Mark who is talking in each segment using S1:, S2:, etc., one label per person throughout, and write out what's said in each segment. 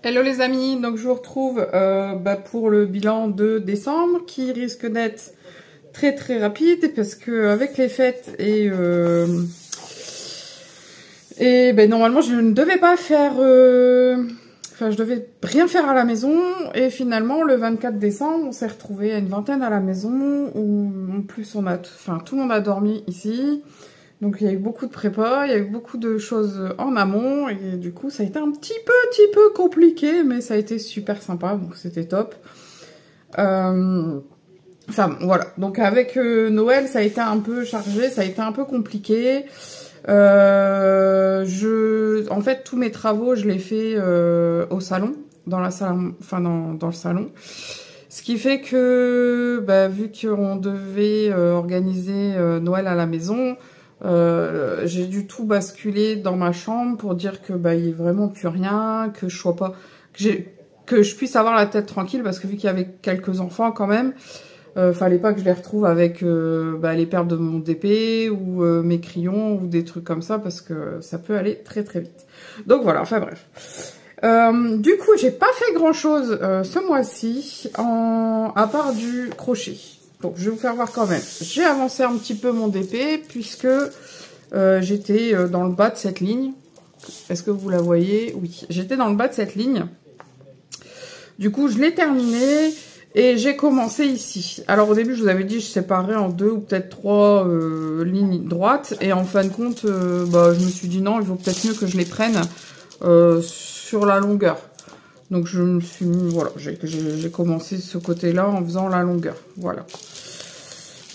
S1: Hello les amis, donc je vous retrouve pour le bilan de décembre qui risque d'être très rapide parce que avec les fêtes et normalement je ne devais pas faire, je devais rien faire à la maison et finalement le 24 décembre on s'est retrouvé à une vingtaine à la maison où en plus tout le monde a dormi ici. Donc il y a eu beaucoup de prépa, il y a eu beaucoup de choses en amont et du coup ça a été un petit peu compliqué mais ça a été super sympa donc c'était top. Voilà, donc avec Noël ça a été un peu chargé, ça a été un peu compliqué. En fait tous mes travaux je les fais au salon, dans le salon. Ce qui fait que vu qu'on devait organiser Noël à la maison, j'ai dû tout basculer dans ma chambre pour dire que il y ait vraiment plus rien, que je sois pas, que je puisse avoir la tête tranquille parce que vu qu'il y avait quelques enfants quand même, fallait pas que je les retrouve avec les perles de mon DP ou mes crayons ou des trucs comme ça parce que ça peut aller très vite. Donc voilà, enfin bref. Du coup, j'ai pas fait grand chose ce mois-ci à part du crochet. Donc, je vais vous faire voir quand même. J'ai avancé un petit peu mon DP puisque j'étais dans le bas de cette ligne. Est-ce que vous la voyez? Oui, j'étais dans le bas de cette ligne. Du coup, je l'ai terminé et j'ai commencé ici. Alors, au début, je vous avais dit, je séparais en 2 ou peut-être 3 lignes droites. Et en fin de compte, je me suis dit non, il vaut peut-être mieux que je les prenne sur la longueur. Donc je me suis mis, voilà, j'ai commencé ce côté-là en faisant la longueur, voilà.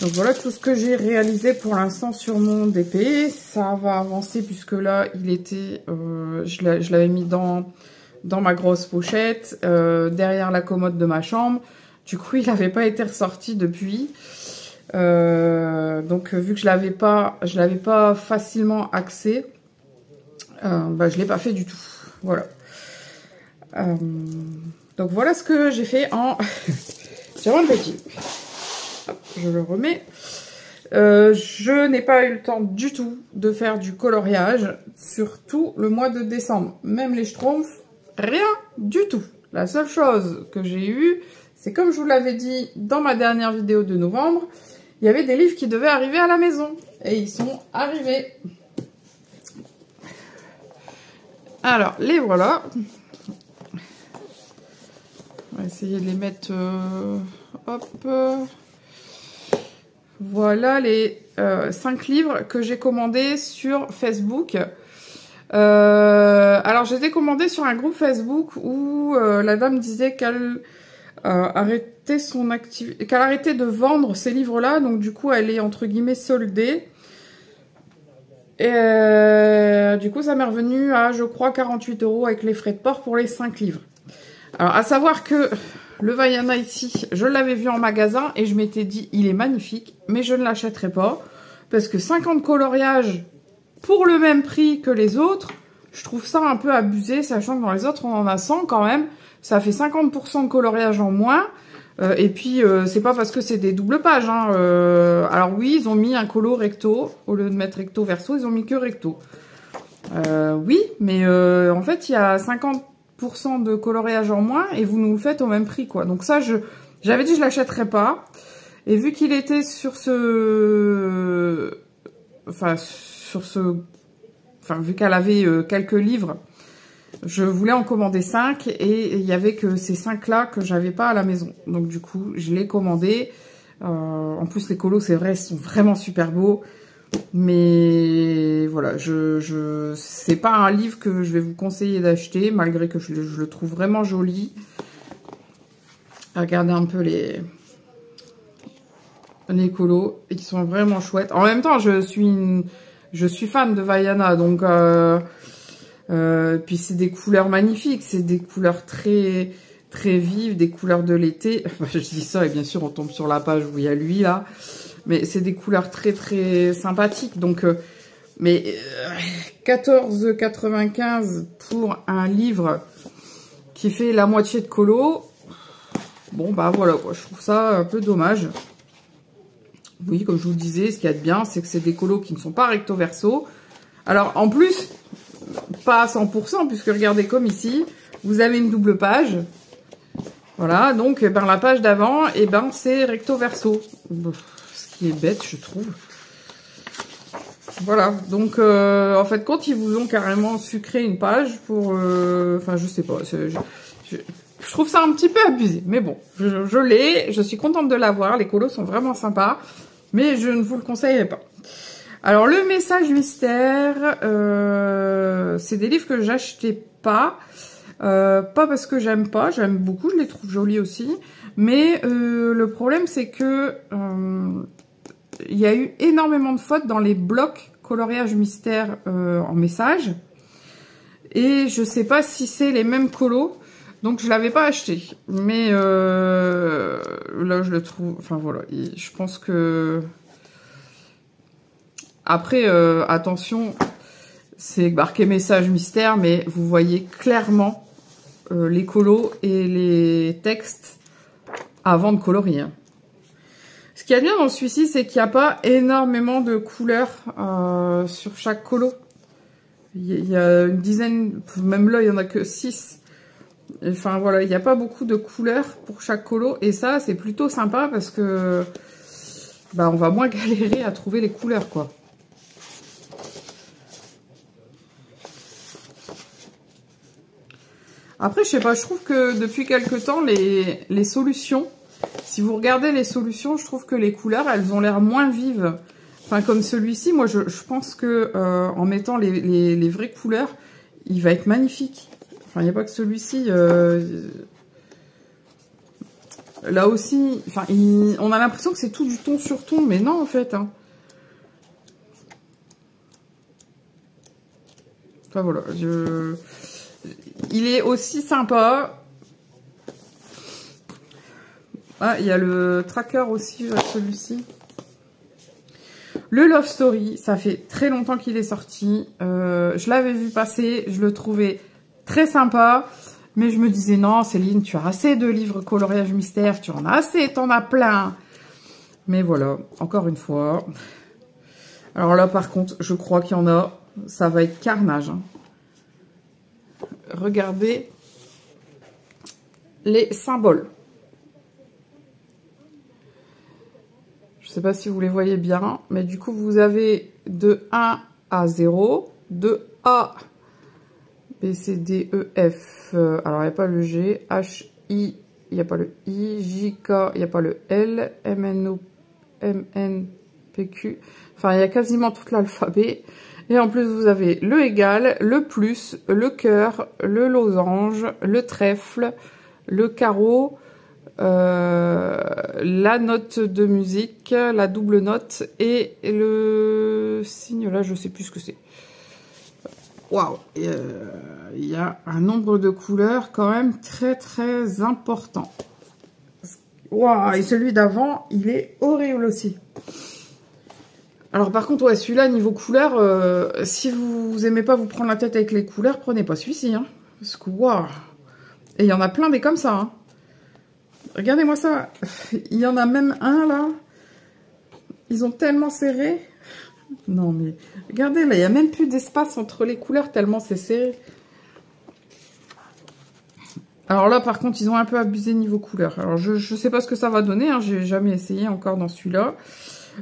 S1: Donc voilà tout ce que j'ai réalisé pour l'instant sur mon DP. Ça va avancer puisque là, il était, je l'avais mis dans ma grosse pochette, derrière la commode de ma chambre. Du coup, il n'avait pas été ressorti depuis. Donc vu que je l'avais pas facilement accès, je l'ai pas fait du tout, voilà. Donc voilà ce que j'ai fait en diamant petit. Je le remets. Je n'ai pas eu le temps du tout de faire du coloriage, surtout le mois de décembre. Même les schtroumpfs, rien du tout. La seule chose que j'ai eue, c'est comme je vous l'avais dit dans ma dernière vidéo de novembre, il y avait des livres qui devaient arriver à la maison. Et ils sont arrivés. Alors, les voilà. On va essayer de les mettre... hop. Voilà les 5 livres que j'ai commandés sur Facebook. Alors, je les ai commandés sur un groupe Facebook où la dame disait qu'elle arrêtait qu'elle arrêtait de vendre ces livres-là. Donc, du coup, elle est entre guillemets soldée. Et du coup, ça m'est revenu à, je crois, 48 € avec les frais de port pour les 5 livres. Alors, à savoir que le Vaiana ici, je l'avais vu en magasin et je m'étais dit, il est magnifique, mais je ne l'achèterai pas. Parce que 50 coloriages pour le même prix que les autres, je trouve ça un peu abusé, sachant que dans les autres, on en a 100 quand même. Ça fait 50% de coloriage en moins. Et puis, c'est pas parce que c'est des doubles pages. Hein. Alors oui, ils ont mis un colo recto. Au lieu de mettre recto verso, ils ont mis que recto. Oui, mais en fait, il y a 50% de coloriage en moins et vous nous le faites au même prix, quoi. Donc ça, j'avais dit je l'achèterais pas. Et vu qu'il était sur vu qu'elle avait quelques livres, je voulais en commander 5 et il y avait que ces 5-là que j'avais pas à la maison. Donc du coup, je l'ai commandé. En plus, les colos, c'est vrai, sont vraiment super beaux. Mais voilà, c'est pas un livre que je vais vous conseiller d'acheter, malgré que je le trouve vraiment joli. Regardez un peu les colos, et qui sont vraiment chouettes. En même temps, je suis fan de Vaiana, donc puis c'est des couleurs magnifiques, c'est des couleurs très vives, des couleurs de l'été. Je dis ça et bien sûr on tombe sur la page où il y a lui là. Mais c'est des couleurs très sympathiques. Donc, 14,95 pour un livre qui fait la moitié de colo. Bon, voilà, quoi. Je trouve ça un peu dommage. Oui, comme je vous disais, ce qu'il y a de bien, c'est que c'est des colos qui ne sont pas recto verso. Alors, en plus, pas à 100%, puisque regardez comme ici, vous avez une double page. Voilà, donc ben, la page d'avant, et ben c'est recto verso. Ce qui est bête, je trouve. Voilà, donc en fait, quand ils vous ont carrément sucré une page pour... Enfin, je sais pas, je trouve ça un petit peu abusé. Mais bon, je l'ai, je suis contente de l'avoir. Les colos sont vraiment sympas, mais je ne vous le conseillerais pas. Alors, le message mystère, c'est des livres que j'achetais pas. Pas parce que j'aime pas, j'aime beaucoup, je les trouve jolis aussi. Mais le problème, c'est que il y a eu énormément de fautes dans les blocs coloriage mystère en message. Et je sais pas si c'est les mêmes colos. Donc je l'avais pas acheté. Mais là, je le trouve... Enfin voilà, je pense que... Après, attention, c'est marqué message mystère, mais vous voyez clairement les colos et les textes avant de colorier. Ce qu'il y a bien dans celui-ci, c'est qu'il n'y a pas énormément de couleurs sur chaque colo. Il y a une dizaine, même là, il n'y en a que 6. Enfin voilà, il n'y a pas beaucoup de couleurs pour chaque colo. Et ça, c'est plutôt sympa parce que bah, on va moins galérer à trouver les couleurs, quoi. Après, je sais pas, je trouve que depuis quelques temps, les solutions, si vous regardez les solutions, je trouve que les couleurs, elles ont l'air moins vives. Enfin, comme celui-ci, moi, je pense que en mettant les vraies couleurs, il va être magnifique. Enfin, il n'y a pas que celui-ci. Là aussi, enfin, on a l'impression que c'est tout du ton sur ton, mais non, en fait. Hein. Enfin, voilà, il est aussi sympa. Ah, il y a le tracker aussi, celui-ci. Le Love Story, ça fait très longtemps qu'il est sorti. Je l'avais vu passer, je le trouvais très sympa. Mais je me disais, non, Céline, tu as assez de livres coloriage mystère, tu en as assez, t'en as plein. Mais voilà, encore une fois. Alors là, par contre, je crois qu'il y en a, ça va être carnage. Hein. Regardez les symboles. Je ne sais pas si vous les voyez bien, mais du coup, vous avez de 1 à 0, de A, B, C, D, E, F. Alors, il n'y a pas le G, H, I, il n'y a pas le I, J, K, il n'y a pas le L, M, N, O, M, N, P, Q. Enfin, il y a quasiment tout l'alphabet. Et en plus, vous avez le égal, le plus, le cœur, le losange, le trèfle, le carreau, la note de musique, la double note et le signe, là, je sais plus ce que c'est. Waouh, il y a un nombre de couleurs quand même très très important. Waouh, et celui d'avant, il est horrible aussi. Alors par contre, ouais, celui-là, niveau couleur, si vous aimez pas vous prendre la tête avec les couleurs, prenez pas celui-ci. Hein, parce que, waouh. Et il y en a plein des comme ça. Hein. Regardez-moi ça. Il y en a même un, là. Ils ont tellement serré. Non, mais regardez, là, il n'y a même plus d'espace entre les couleurs, tellement c'est serré. Alors là, par contre, ils ont un peu abusé niveau couleur. Alors, je sais pas ce que ça va donner. Hein, j'ai jamais essayé encore dans celui-là.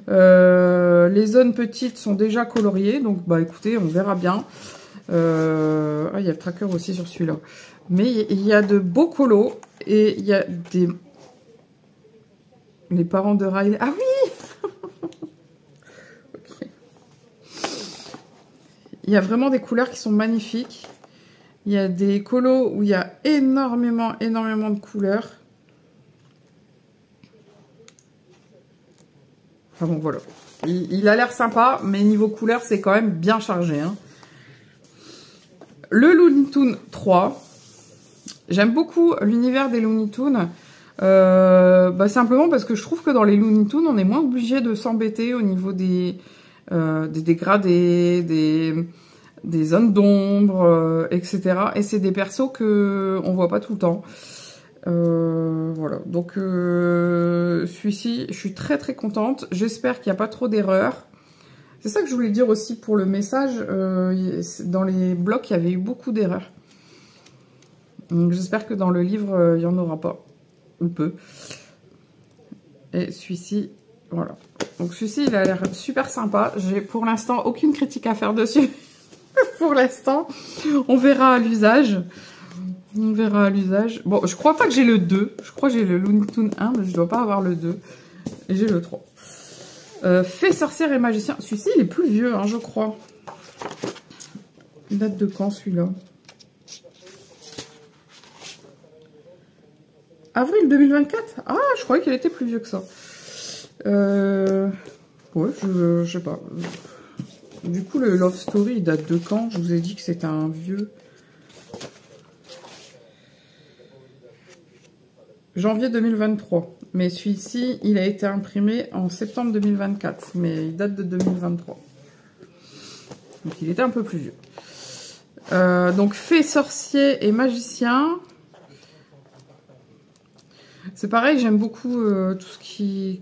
S1: Les zones petites sont déjà coloriées, donc bah écoutez, on verra bien. Ah, il y a le tracker aussi sur celui-là. Mais il y a de beaux colos et il y a des... Les parents de Riley. Ah oui. Okay. Il y a vraiment des couleurs qui sont magnifiques. Il y a des colos où il y a énormément de couleurs. Enfin bon, voilà. Il a l'air sympa, mais niveau couleur, c'est quand même bien chargé. Hein. Le Looney Tunes 3. J'aime beaucoup l'univers des Looney Tunes. Bah simplement parce que je trouve que dans les Looney Tunes, on est moins obligé de s'embêter au niveau des dégradés, des zones d'ombre, etc. Et c'est des persos que on voit pas tout le temps. Voilà, donc celui-ci, je suis très très contente. J'espère qu'il n'y a pas trop d'erreurs. C'est ça que je voulais dire aussi pour le message. Dans les blocs, il y avait eu beaucoup d'erreurs. Donc j'espère que dans le livre, il n'y en aura pas. Ou peu. Et celui-ci, voilà. Donc celui-ci, il a l'air super sympa. J'ai pour l'instant aucune critique à faire dessus. Pour l'instant, on verra à l'usage. On verra à l'usage. Bon, je crois pas que j'ai le 2. Je crois que j'ai le Looney Tunes 1, mais je dois pas avoir le 2. Et j'ai le 3. Fée, sorcière et magicien. Celui-ci, il est plus vieux, hein, je crois. Il date de quand, celui-là? Avril 2024? Ah, je croyais qu'il était plus vieux que ça. Ouais, je sais pas. Du coup, le Love Story, il date de quand? Je vous ai dit que c'était un vieux. Janvier 2023. Mais celui-ci, il a été imprimé en septembre 2024. Mais il date de 2023. Donc, il était un peu plus vieux. Donc, fée, sorcier et magicien. C'est pareil, j'aime beaucoup tout ce qui...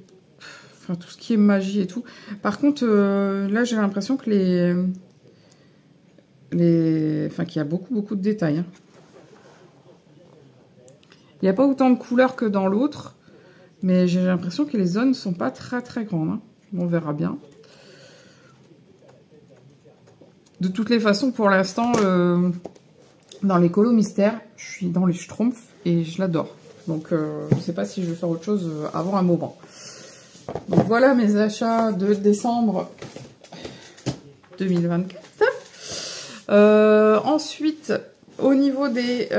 S1: Enfin, tout ce qui est magie et tout. Par contre, là, j'ai l'impression que Enfin, qu'il y a beaucoup de détails. Hein. Il n'y a pas autant de couleurs que dans l'autre. Mais j'ai l'impression que les zones ne sont pas très grandes. Hein. On verra bien. De toutes les façons, pour l'instant, dans les colos mystères, je suis dans les Schtroumpfs et je l'adore. Donc, je ne sais pas si je vais faire autre chose avant un moment. Donc, voilà mes achats de décembre 2024. Ensuite, au niveau des...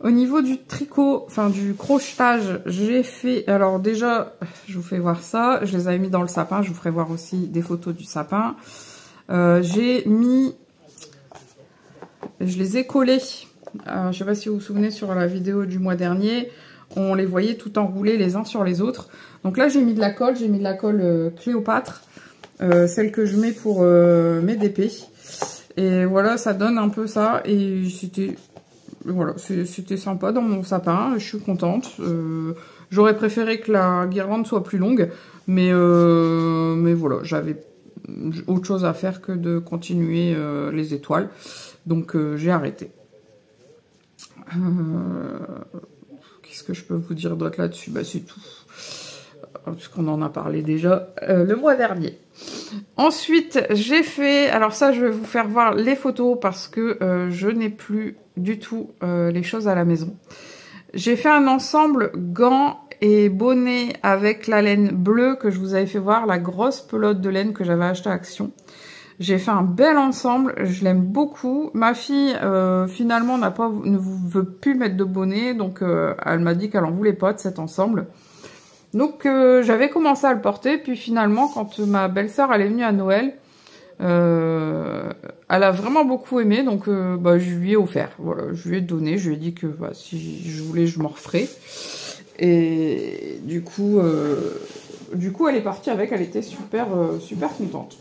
S1: au niveau du tricot, enfin du crochetage, j'ai fait... Alors déjà, je vous fais voir ça. Je les avais mis dans le sapin. Je vous ferai voir aussi des photos du sapin. J'ai mis... Je les ai collés. Je ne sais pas si vous vous souvenez sur la vidéo du mois dernier. On les voyait tout enroulés les uns sur les autres. Donc là, j'ai mis de la colle. J'ai mis de la colle Cléopâtre. Celle que je mets pour mes DP. Et voilà, ça donne un peu ça. Et c'était... Voilà, c'était sympa dans mon sapin. Je suis contente. J'aurais préféré que la guirlande soit plus longue. Mais voilà, j'avais autre chose à faire que de continuer les étoiles. Donc j'ai arrêté. Qu'est-ce que je peux vous dire d'autre là-dessus? Bah c'est tout. Puisqu'on en a parlé déjà le mois dernier. Ensuite, j'ai fait... Alors ça, je vais vous faire voir les photos parce que je n'ai plus du tout les choses à la maison. J'ai fait un ensemble gants et bonnet avec la laine bleue que je vous avais fait voir, la grosse pelote de laine que j'avais achetée à Action. J'ai fait un bel ensemble, je l'aime beaucoup. Ma fille, finalement, ne veut plus mettre de bonnet, donc elle m'a dit qu'elle en voulait pas de cet ensemble. Donc j'avais commencé à le porter, puis finalement, quand ma belle-sœur elle est venue à Noël, elle a vraiment beaucoup aimé, donc je lui ai offert. Voilà, je lui ai donné, je lui ai dit que si je voulais, je m'en referais. Et du coup, elle est partie avec, elle était super contente.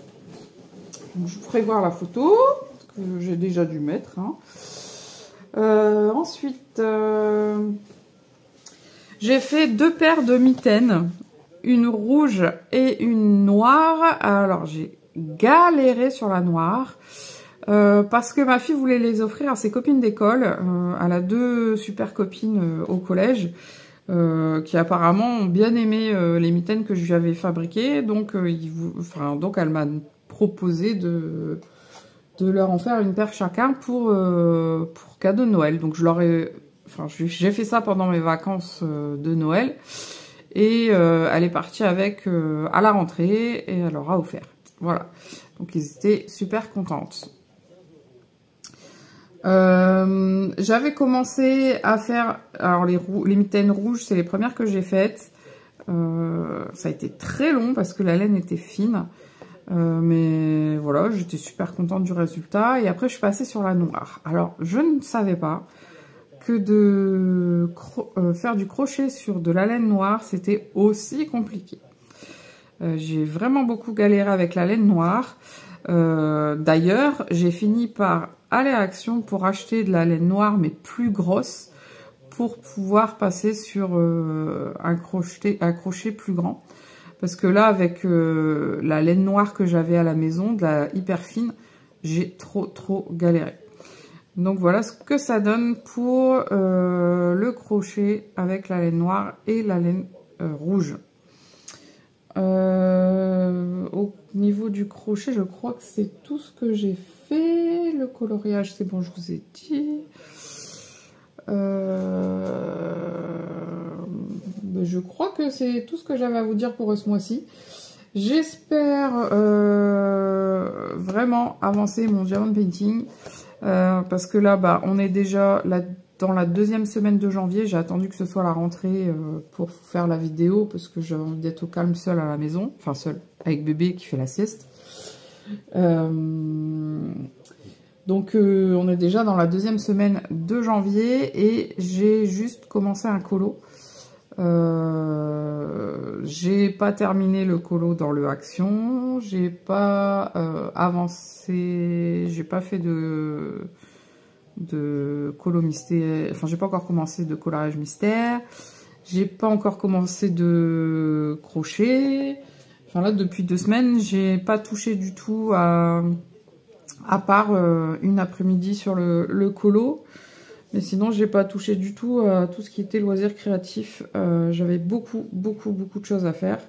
S1: Donc, je vous ferai voir la photo, que j'ai déjà dû mettre. Hein. Ensuite, j'ai fait 2 paires de mitaines, une rouge et une noire. Alors, j'ai galéré sur la noire, parce que ma fille voulait les offrir à ses copines d'école. Elle a 2 super copines au collège, qui apparemment ont bien aimé les mitaines que je lui avais fabriquées. Donc, donc elle m'a proposé de leur en faire une paire chacun pour cadeau de Noël. Donc je leur ai... Enfin, j'ai fait ça pendant mes vacances de Noël. Et elle est partie avec à la rentrée et elle leur a offert. Voilà. Donc ils étaient super contentes. J'avais commencé à faire... Alors les mitaines rouges, c'est les premières que j'ai faites. Ça a été très long parce que la laine était fine. Mais voilà, j'étais super contente du résultat. Et après, je suis passée sur la noire. Alors, je ne savais pas que de faire du crochet sur de la laine noire, c'était aussi compliqué. J'ai vraiment beaucoup galéré avec la laine noire. D'ailleurs, j'ai fini par aller à Action pour acheter de la laine noire, mais plus grosse, pour pouvoir passer sur un crochet plus grand. Parce que là, avec la laine noire que j'avais à la maison, de la hyper fine, j'ai trop galéré. Donc voilà ce que ça donne pour le crochet avec la laine noire et la laine rouge. Au niveau du crochet, je crois que c'est tout ce que j'ai fait. Le coloriage, c'est bon, je vous ai dit. Je crois que c'est tout ce que j'avais à vous dire pour ce mois-ci. J'espère vraiment avancer mon diamond painting. Parce que là, bah, on est déjà dans la deuxième semaine de janvier. J'ai attendu que ce soit la rentrée pour faire la vidéo. Parce que j'avais envie d'être au calme seule à la maison. Enfin, seule, avec bébé qui fait la sieste. Donc on est déjà dans la deuxième semaine de janvier et j'ai juste commencé un colo. J'ai pas terminé le colo dans le Action, j'ai pas avancé, j'ai pas fait de colo mystère, enfin j'ai pas encore commencé de coloriage mystère, j'ai pas encore commencé de crochet. Enfin là depuis 2 semaines j'ai pas touché du tout à part une après-midi sur le colo. Mais sinon, j'ai pas touché du tout à tout ce qui était loisirs créatifs. J'avais beaucoup de choses à faire.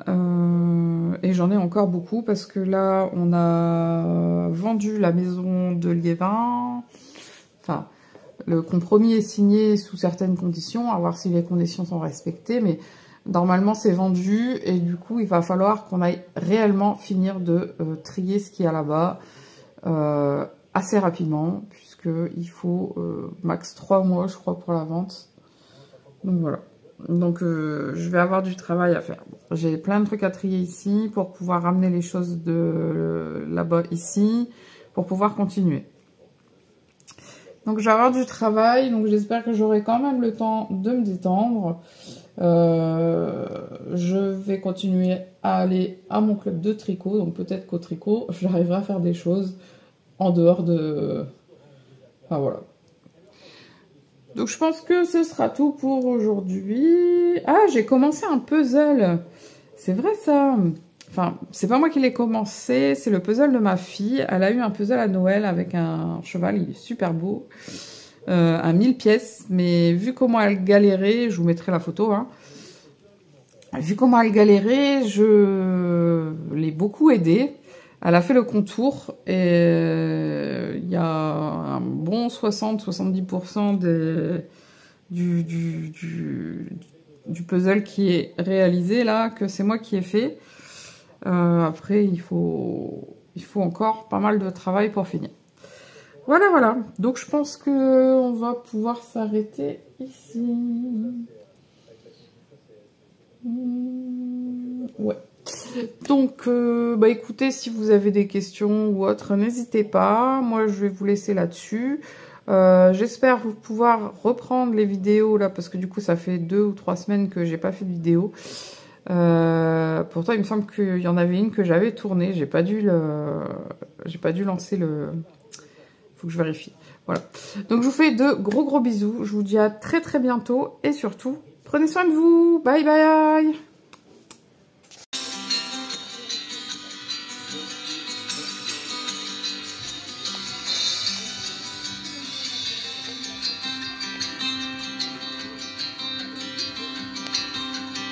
S1: Et j'en ai encore beaucoup parce que là, on a vendu la maison de Liévin. Enfin, le compromis est signé sous certaines conditions, à voir si les conditions sont respectées. Mais normalement, c'est vendu et du coup, il va falloir qu'on aille réellement finir de trier ce qu'il y a là-bas assez rapidement, puisqu'il faut max 3 mois, je crois, pour la vente. Donc voilà. Donc je vais avoir du travail à faire. J'ai plein de trucs à trier ici pour pouvoir ramener les choses de là-bas ici, pour pouvoir continuer. Donc je vais avoir du travail, donc j'espère que j'aurai quand même le temps de me détendre. Je vais continuer à aller à mon club de tricot, donc peut-être qu'au tricot, j'arriverai à faire des choses en dehors de... Enfin voilà. Donc je pense que ce sera tout pour aujourd'hui. Ah, j'ai commencé un puzzle. C'est vrai ça. Enfin, c'est pas moi qui l'ai commencé, c'est le puzzle de ma fille. Elle a eu un puzzle à Noël avec un cheval, il est super beau. À 1000 pièces, mais vu comment elle galérait, je vous mettrai la photo, hein. Vu comment elle galérait, je l'ai beaucoup aidée. Elle a fait le contour et il y a un bon 60-70% du puzzle qui est réalisé là, que c'est moi qui ai fait. Après, il faut encore pas mal de travail pour finir. Voilà, voilà. Donc, je pense qu'on va pouvoir s'arrêter ici. Ouais. Donc, bah écoutez, si vous avez des questions ou autres, n'hésitez pas. Moi, je vais vous laisser là-dessus. J'espère pouvoir reprendre les vidéos là, parce que du coup, ça fait 2 ou 3 semaines que j'ai pas fait de vidéo. Pourtant, il me semble qu'il y en avait une que j'avais tournée. J'ai pas dû lancer le... Faut que je vérifie. Voilà. Donc, je vous fais de gros bisous. Je vous dis à très bientôt et surtout, prenez soin de vous. Bye bye.